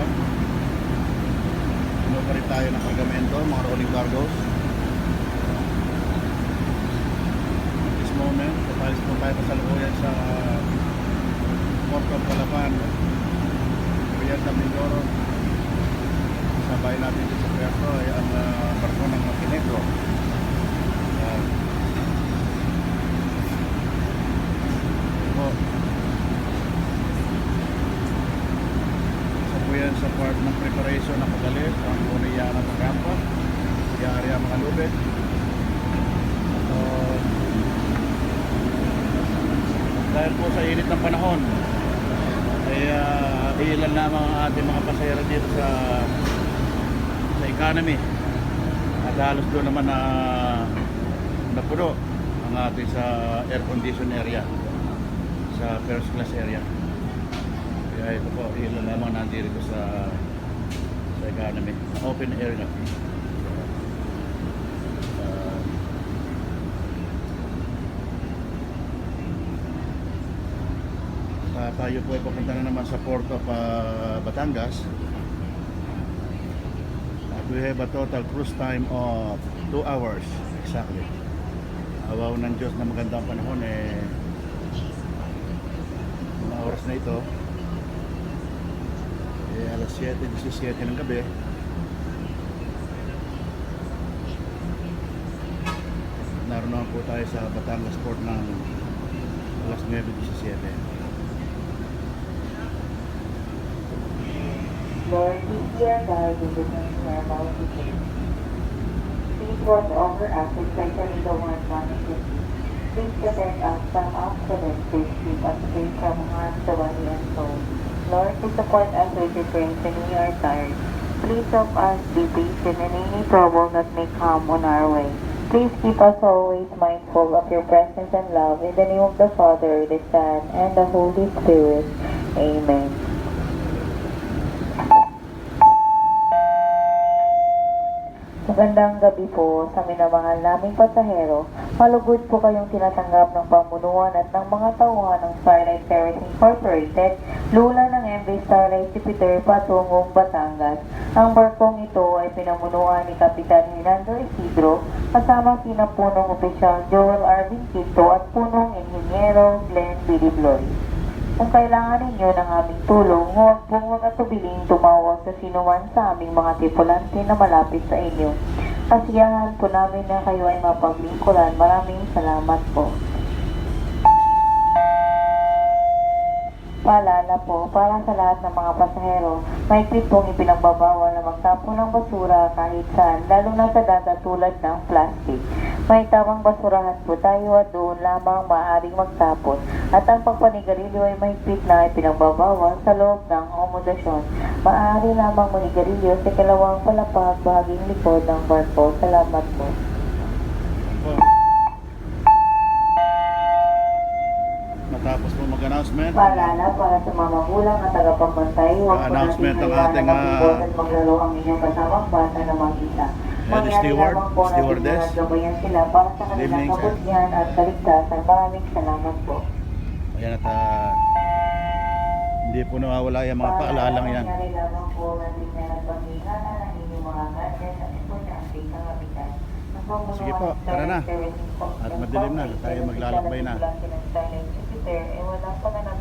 Palawan. Inupa rin tayo ng kargamento, mga rolling cargos. At this moment, papalis po tayo kasalukuyan sa Port of Palawan, Oriental Mindoro. Sabay natin dito sa Puerto ay ang barko ng Montenegro. Isa po yan sa part ng preparation ng pagalit ang Uniyana ng rampa, yari ang mga lubid. So, dahil po sa init ng panahon ay ilan lamang ang ating mga pasahero dito sa economy, at halos doon naman na napuno ang ating sa air condition area, sa first class area. Kaya ito po, ilan lamang nandito sa economy, open air na. Tayo po ay papunta na naman sa Port of Batangas. At we have a total cruise time of 2 hours exactly. Awaw ng Diyos na magandang panahon mga oras na ito alas 7:17 ng gabi. Naroon po tayo sa Batangas Port ng alas 9:17. Lord, please be our guide in the journey of our future. Please watch over us, especially the ones wanting to see. Please protect us from accidents. Please keep us safe from harm to body and soul. Lord, please support us with your grace when we are tired. Please help us be patient in any trouble that may come on our way. Please keep us always mindful of your presence and love. In the name of the Father, the Son, and the Holy Spirit. Amen. Magandang gabi po sa minamahal naming pasahero. Malugod po kayong tinatanggap ng pamunuan at ng mga tauhan ng Starlight Ferries Incorporated, lula ng MV Starlight Jupiter patungong Batangas. Ang barkong ito ay pinamunuan ni Kapitan Hernando Isidro kasama sina punong opisyal Joel Arvin Quinto at punong inhinyero Glenn Bilibloy. Kung kailangan ninyo ng aming tulong, huwag pong mag-atubiling tumawag sa sinuman sa aming mga tripulante na malapit sa inyo. Kasiyahan po namin na kayo ay mapaglingkuran. Maraming salamat po. Paalala po, para sa lahat ng mga pasahero, mahigpit pong ipinagbabawal na magtapon ng basura kahit saan, lalo na sa dagat tulad ng plastic. May tamang basurahan po tayo at doon lamang maaaring magtapon. At ang pagpanigarilyo ay mahigpit na ipinagbabawal sa loob ng akomodasyon. Maaari lamang manigarilyo sa kalawang palapag bahaging likod ng barko. Salamat po. Matapos po mag-announcement, Paalala para sa mga magulang at tagapagbantay, huwag po announcement ng ating at maglaro ang inyong kasamang bata na mag-isa. steward, stewardess. Gabayan sila para sa Good kanilang evening, sir. kabutihan at kaligtasan. Maraming salamat po. ayan at hindi po nawawala yung mga paalalang yan. Mangyari lamang po na tingnan at pag-ingatan ang inyong mga gadget at importante sa kapitan. Sige po, tara na. At madilim na, tayo maglalakbay na. Wala pa na